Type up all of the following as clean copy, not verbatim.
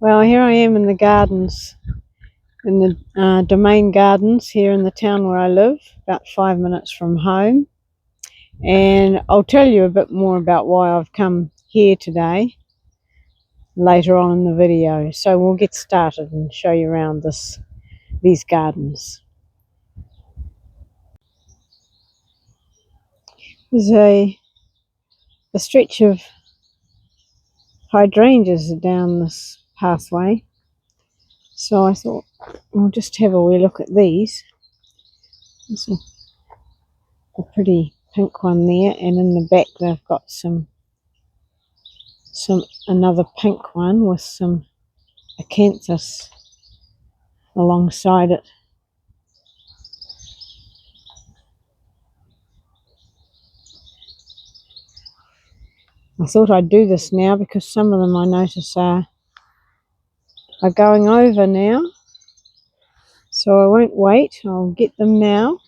Well, here I am in the gardens, in the Domain Gardens here in the town where I live, about 5 minutes from home. And I'll tell you a bit more about why I've come here today later on in the video. So we'll get started and show you around these gardens. There's a stretch of hydrangeas down this pathway. So I thought I'll just have a wee look at these. There's a pretty pink one there, and in the back they've got another pink one with some acanthus alongside it. I thought I'd do this now because some of them I notice are going over now, so I won't wait, I'll get them now.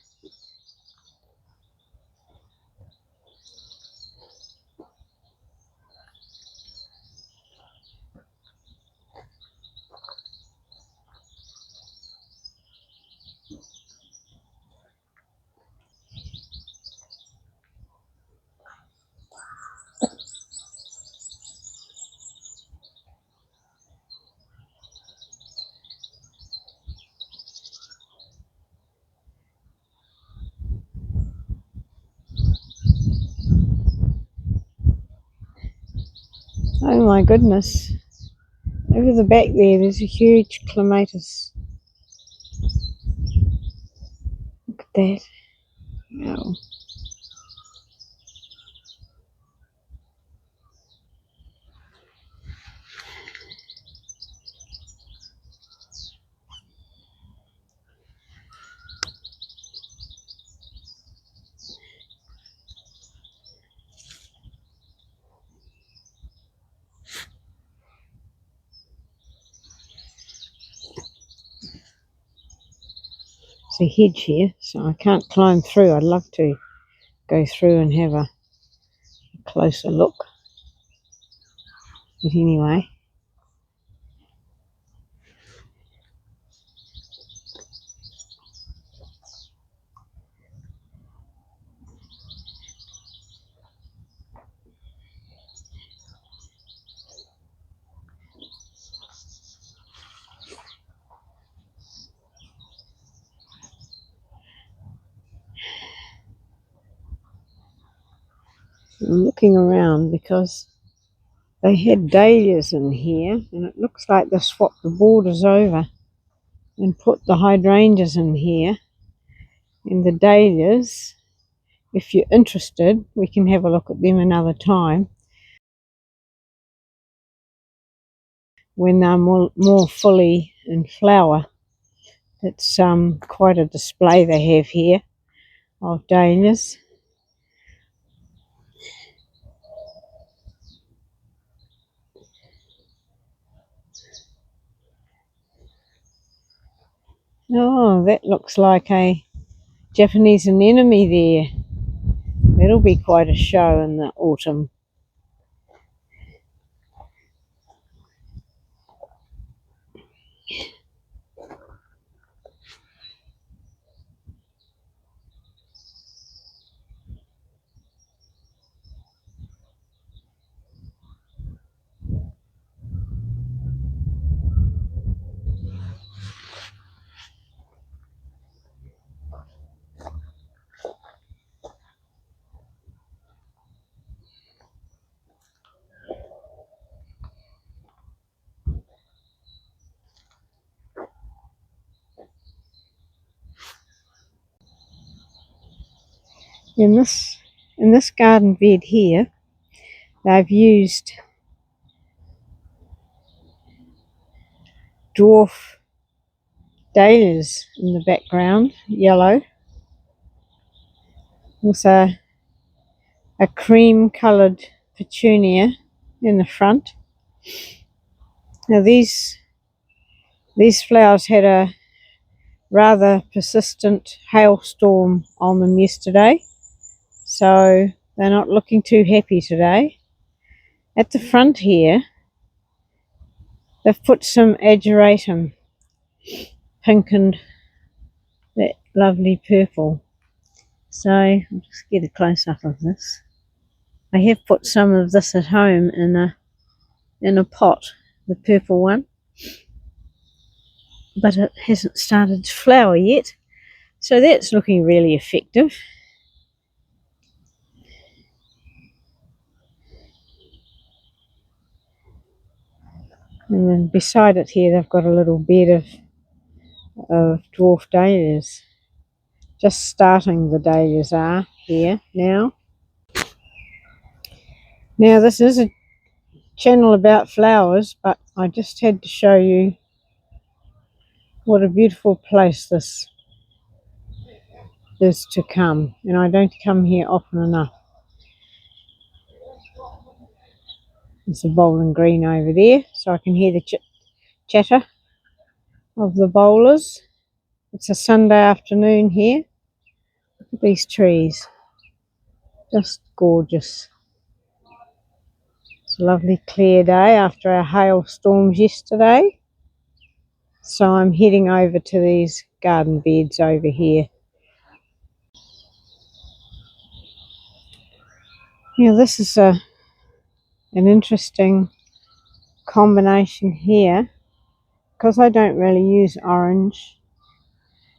Oh my goodness, over the back there's a huge clematis. Look at that. Wow. There's a hedge here, so I can't climb through. I'd love to go through and have a closer look. But anyway. I'm looking around because they had dahlias in here, and it looks like they swapped the borders over and put the hydrangeas in here. And the dahlias, if you're interested, we can have a look at them another time when they're more fully in flower. It's quite a display they have here of dahlias. Oh, that looks like a Japanese anemone there. That'll be quite a show in the autumn. In this garden bed here, they've used dwarf dahlias in the background, yellow, with a cream coloured petunia in the front. Now these flowers had a rather persistent hailstorm on them yesterday, so they're not looking too happy today. At the front here, They've put some ageratum, pink and that lovely purple. So I'll just get a close up of this. I have put some of this at home in a pot, the purple one, but it hasn't started to flower yet. So that's looking really effective. And then beside it here, they've got a little bed of dwarf dahlias. Just starting the dahlias are here now. Now this is a channel about flowers, but I just had to show you what a beautiful place this is to come. And I don't come here often enough. There's a bowling green over there, so I can hear the chatter of the bowlers. It's a Sunday afternoon here. Look at these trees. Just gorgeous. It's a lovely clear day after our hailstorms yesterday. So I'm heading over to these garden beds over here. Now this is an interesting combination here, because I don't really use orange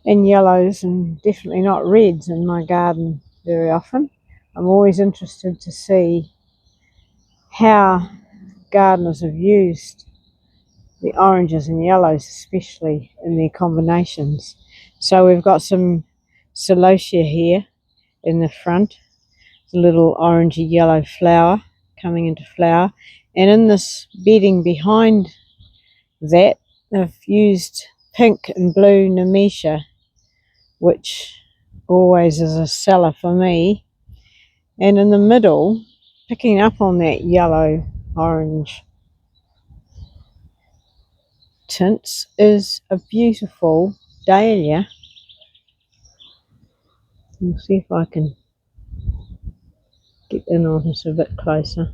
and yellows and definitely not reds in my garden very often. I'm always interested to see how gardeners have used the oranges and yellows, especially in their combinations. So we've got some celosia here in the front, a little orangey yellow flower coming into flower, and in this bedding behind that they've used pink and blue nemesia, which always is a seller for me. And in the middle, picking up on that yellow orange tints, is a beautiful dahlia. We'll see if I can get in on this a bit closer.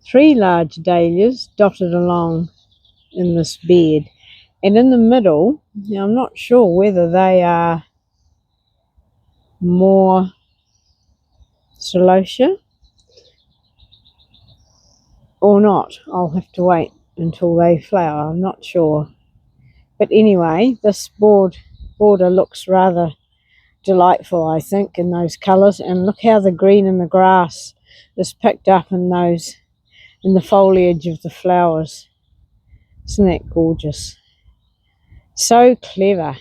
Three large dahlias dotted along in this bed, and in the middle, now I'm not sure whether they are more celosia or not. I'll have to wait until they flower, I'm not sure. But anyway, this border looks rather delightful, I think, in those colours. And look how the green in the grass is picked up in the foliage of the flowers. Isn't that gorgeous? So clever.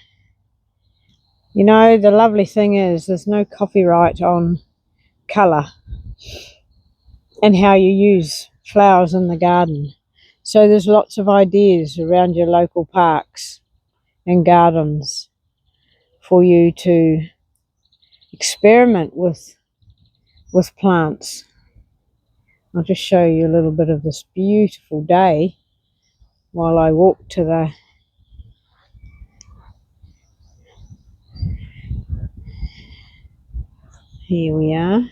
You know, the lovely thing is there's no copyright on colour and how you use flowers in the garden. So there's lots of ideas around your local parks and gardens for you to experiment with plants. I'll just show you a little bit of this beautiful day while I walk to the here we are.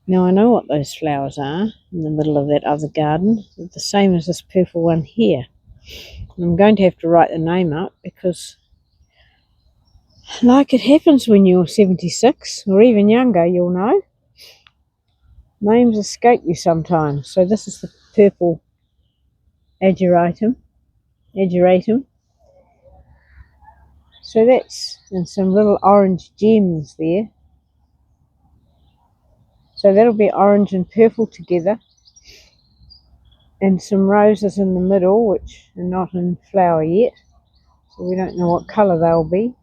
Now I know what those flowers are in the middle of that other garden. They're the same as this purple one here. And I'm going to have to write the name up, because like it happens when you're 76 or even younger, you'll know. Names escape you sometimes. So this is the purple ageratum. So that's, and some little orange gems there. So that'll be orange and purple together. And some roses in the middle, which are not in flower yet. So we don't know what colour they'll be.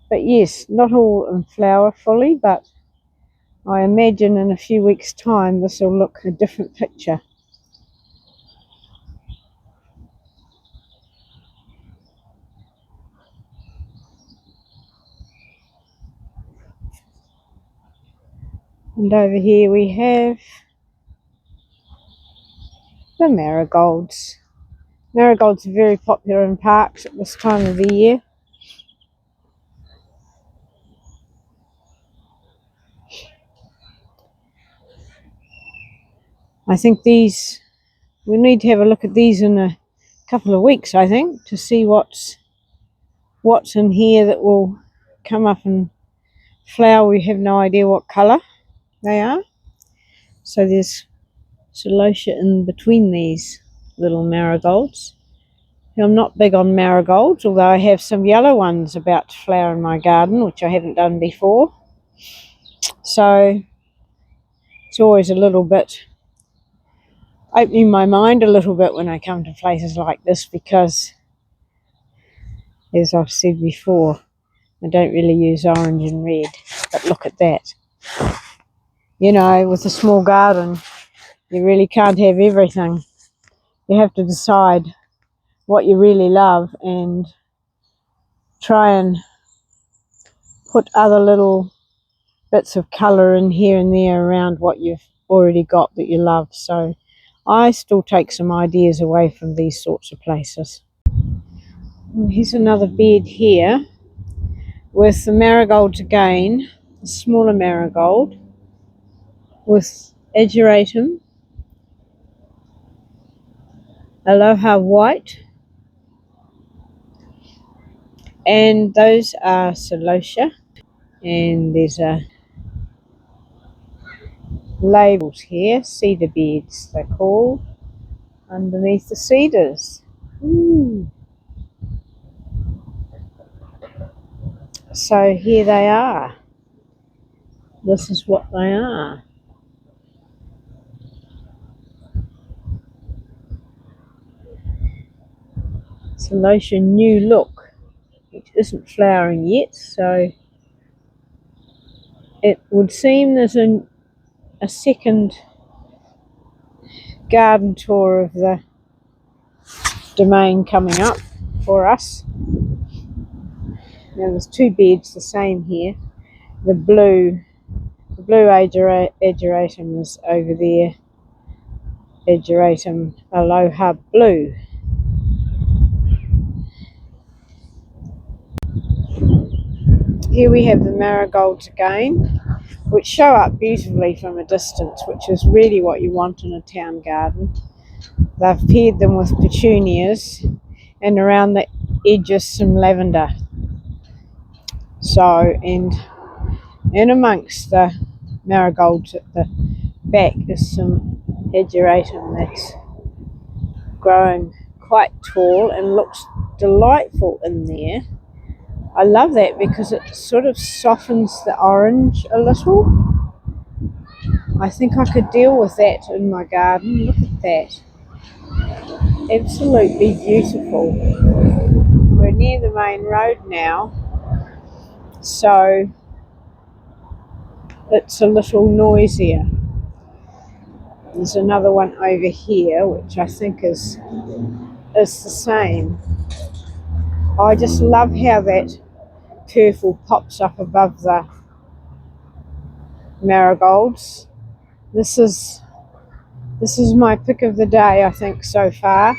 But yes, not all in flower fully, but I imagine in a few weeks' time this will look a different picture. And over here we have the marigolds. Marigolds are very popular in parks at this time of the year. I think these, we need to have a look at these in a couple of weeks, I think, to see what's in here that will come up and flower. We have no idea what colour they are. So there's celosia in between these little marigolds. I'm not big on marigolds, although I have some yellow ones about to flower in my garden, which I haven't done before. So it's always a little bit opening my mind a little bit when I come to places like this, because, as I've said before, I don't really use orange and red. But look at that. You know, with a small garden, you really can't have everything. You have to decide what you really love and try and put other little bits of colour in here and there around what you've already got that you love. So I still take some ideas away from these sorts of places. Here's another bed here with the marigolds again, a smaller marigold with ageratum, aloha white, and those are celosia. And there's a labels here, cedar beds they're called, underneath the cedars. Ooh. So here they are. This is what they are. Celosia New Look, which isn't flowering yet, so it would seem there's a second garden tour of the domain coming up for us. Now there's two beds the same here. The blue ageratum is over there, ageratum aloha blue. Here we have the marigolds again, which show up beautifully from a distance, which is really what you want in a town garden. They've paired them with petunias, and around the edges some lavender. So, and in amongst the marigolds at the back is some ageratum that's grown quite tall and looks delightful in there. I love that because it sort of softens the orange a little. I think I could deal with that in my garden. Look at that. Absolutely beautiful. We're near the main road now, so it's a little noisier. There's another one over here which I think is the same. I just love how that purple pops up above the marigolds. This is my pick of the day, I think, so far.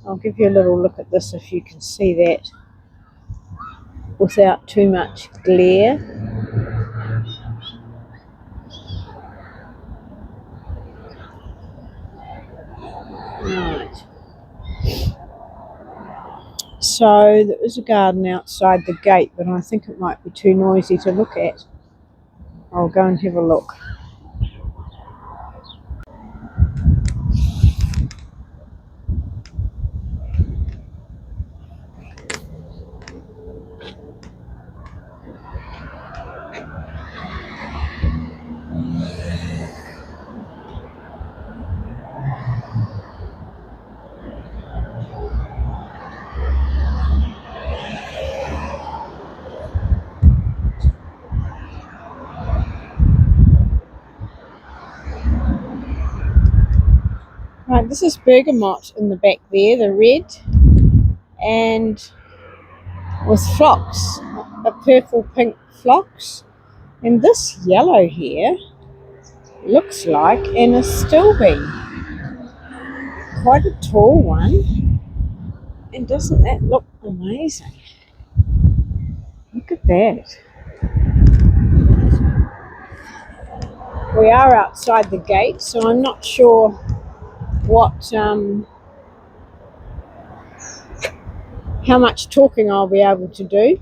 I'll give you a little look at this if you can see that without too much glare. Right. So there is a garden outside the gate, but I think it might be too noisy to look at. I'll go and have a look. Right, this is bergamot in the back there, the red, and with phlox, a purple pink phlox. And this yellow here looks like an astilbe, quite a tall one. And doesn't that look amazing? Look at that. We are outside the gate, so I'm not sure what how much talking I'll be able to do.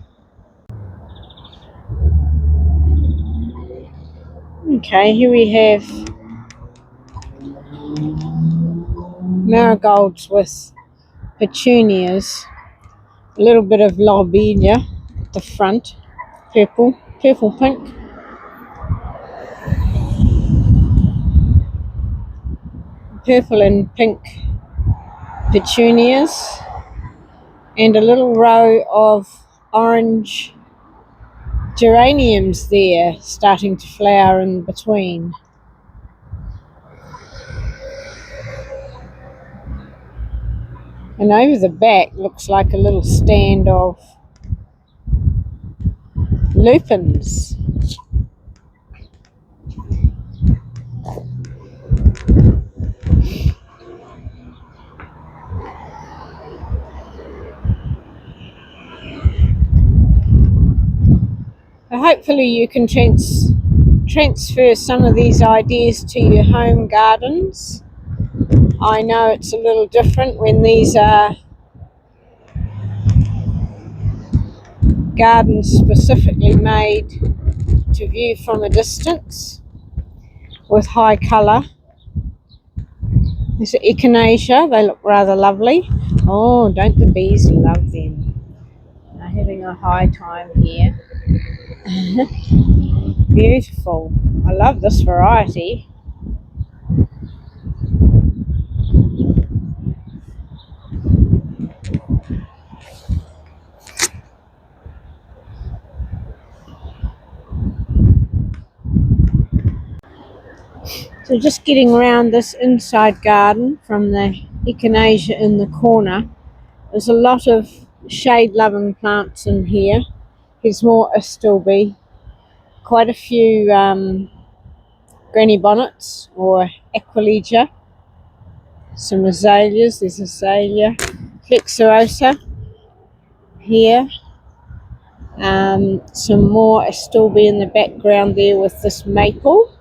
Okay, here we have marigolds with petunias, a little bit of lobelia at the front, purple pink, purple and pink petunias, and a little row of orange geraniums there starting to flower in between. And over the back looks like a little stand of lupins. Hopefully you can transfer some of these ideas to your home gardens. I know it's a little different when these are gardens specifically made to view from a distance with high colour. These are echinacea, they look rather lovely. Oh, don't the bees love them? They're having a high time here. Beautiful. I love this variety. So just getting around this inside garden from the echinacea in the corner. There's a lot of shade-loving plants in here. Here's more astilbe, quite a few granny bonnets or aquilegia, some azaleas. There's azalea, flexuosa here, some more astilbe in the background there with this maple,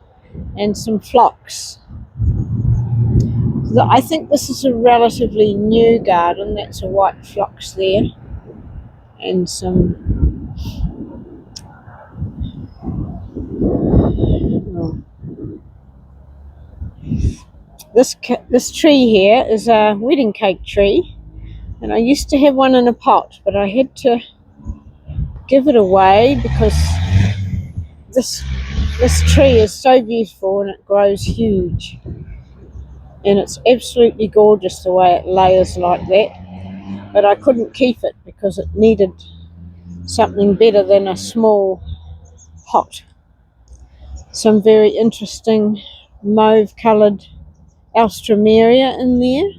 and some phlox. I think this is a relatively new garden. That's a white phlox there, and some this tree here is a wedding cake tree, and I used to have one in a pot, but I had to give it away because this tree is so beautiful and it grows huge, and it's absolutely gorgeous the way it layers like that, but I couldn't keep it because it needed something better than a small pot. Some very interesting mauve coloured alstroemeria in there.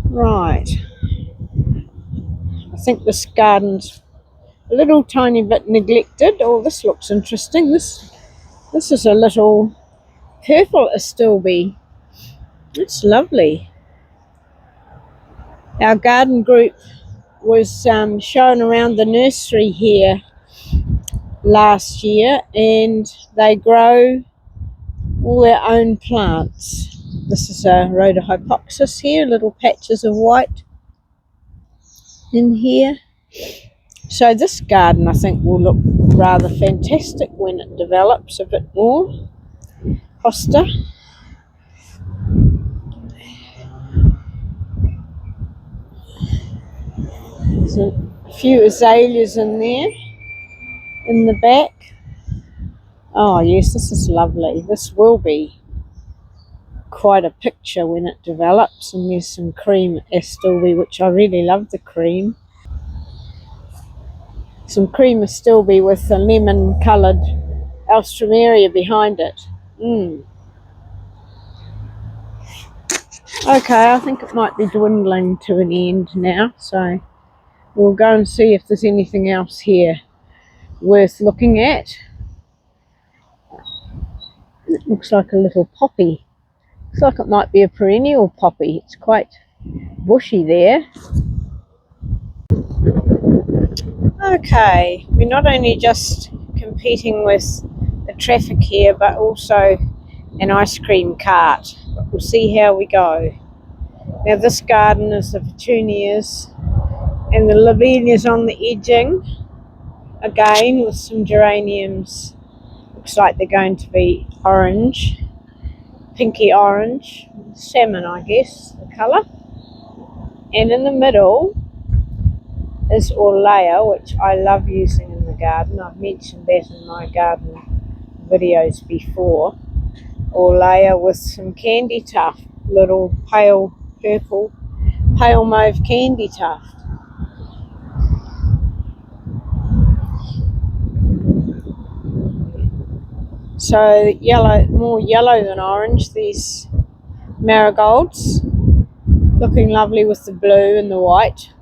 Right, I think this garden's a little tiny bit neglected. Oh, this looks interesting. This is a little purple astilbe. It's lovely. Our garden group was shown around the nursery here last year, and they grow all their own plants. This is a rhodohypoxis here, little patches of white in here. So this garden I think will look rather fantastic when it develops a bit more. Hosta. There's a few azaleas in there in the back. Oh yes, this is lovely. This will be quite a picture when it develops. And there's some cream astilbe, which I really love the cream. Some cream astilbe with a lemon coloured alstroemeria behind it. Okay, I think it might be dwindling to an end now, so we'll go and see if there's anything else here worth looking at. It looks like a little poppy. Looks like it might be a perennial poppy. It's quite bushy there. Okay, we're not only just competing with the traffic here, but also an ice cream cart. But we'll see how we go. Now this garden is the petunias and the lavinias on the edging, again with some geraniums. Looks like they're going to be orange, pinky orange, salmon I guess the colour. And in the middle is Orlea, which I love using in the garden. I've mentioned that in my garden videos before. Orlea with some candy tuft, little pale purple, pale mauve candy tuft. So yellow, more yellow than orange, these marigolds, looking lovely with the blue and the white.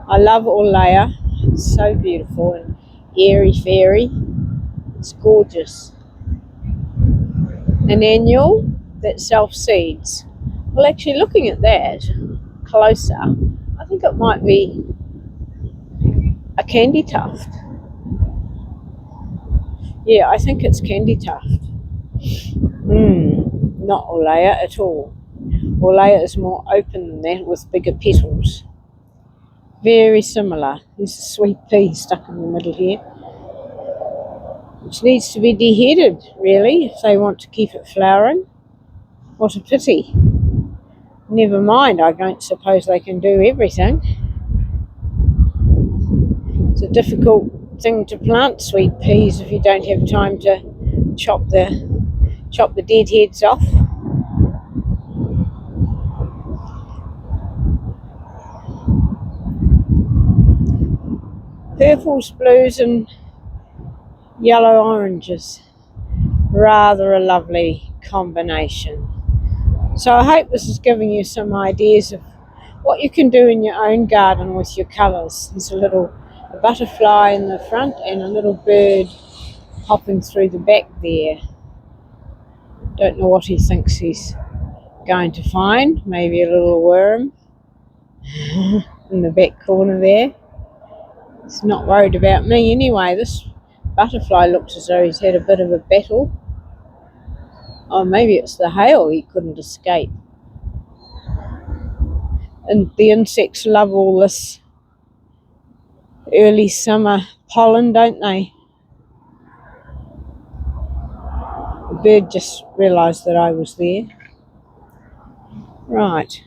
I love Orlea, it's so beautiful and airy fairy, it's gorgeous. An annual that self-seeds. Well, actually looking at that closer, I think it might be a candy tuft. Yeah, I think it's candy tuft. Not Orlea at all. Orlea is more open than that with bigger petals. Very similar. There's a sweet pea stuck in the middle here, which needs to be deheaded, really, if they want to keep it flowering. What a pity. Never mind, I don't suppose they can do everything. It's a difficult thing to plant sweet peas if you don't have time to chop the dead heads off. Purples, blues and yellow oranges. Rather a lovely combination. So I hope this is giving you some ideas of what you can do in your own garden with your colours. There's a butterfly in the front and a little bird hopping through the back there. Don't know what he thinks he's going to find. Maybe a little worm in the back corner there. He's not worried about me anyway. This butterfly looks as though he's had a bit of a battle. Oh, maybe it's the hail he couldn't escape. And the insects love all this early summer pollen, don't they? The bird just realised that I was there. Right.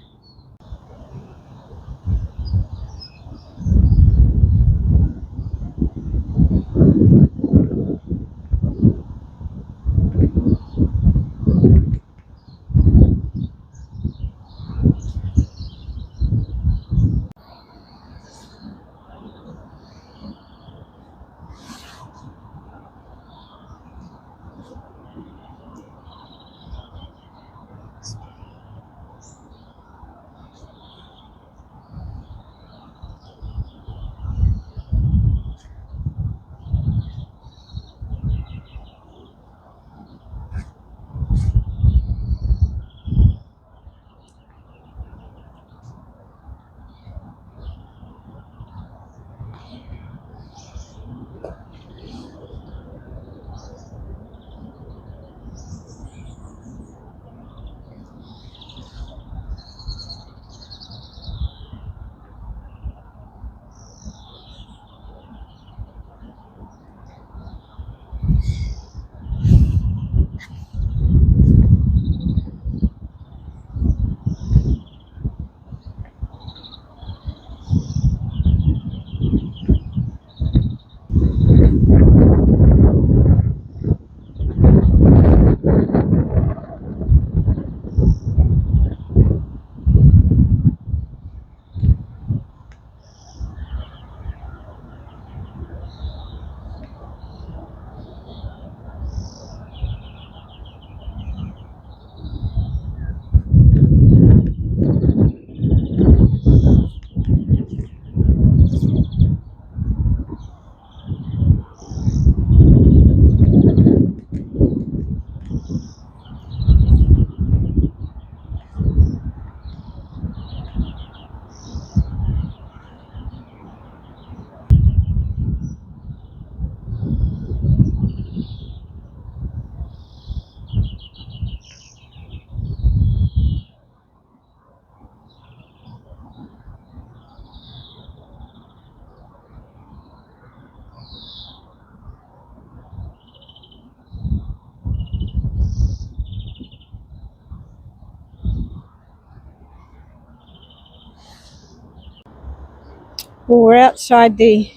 Well, we're outside the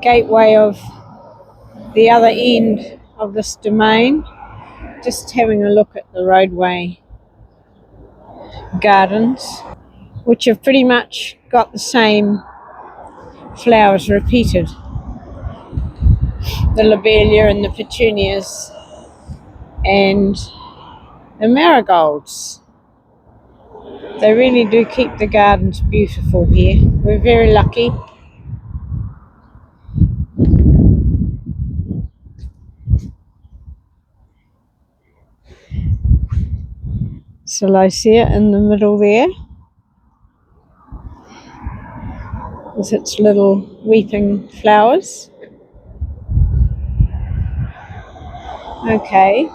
gateway of the other end of this domain, just having a look at the roadway gardens, which have pretty much got the same flowers repeated. The lobelia and the petunias and the marigolds. They really do keep the gardens beautiful here. We're very lucky. Celosia in the middle there with its little weeping flowers. Okay,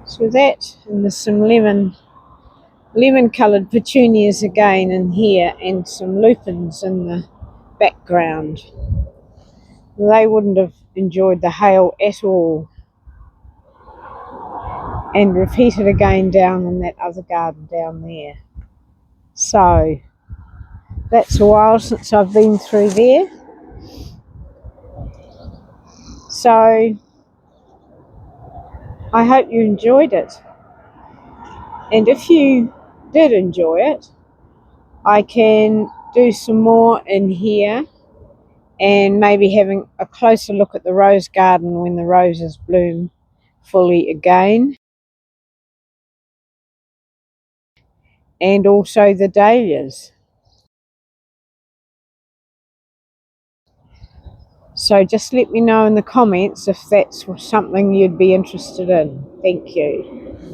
so that, and there's some lemon coloured petunias again in here, and some lupins in the background. They wouldn't have enjoyed the hail at all. And repeated again down in that other garden down there. So that's a while since I've been through there. So I hope you enjoyed it. And if you did enjoy it, I can do some more in here and maybe having a closer look at the rose garden when the roses bloom fully again. And also the dahlias. So just let me know in the comments if that's something you'd be interested in. Thank you.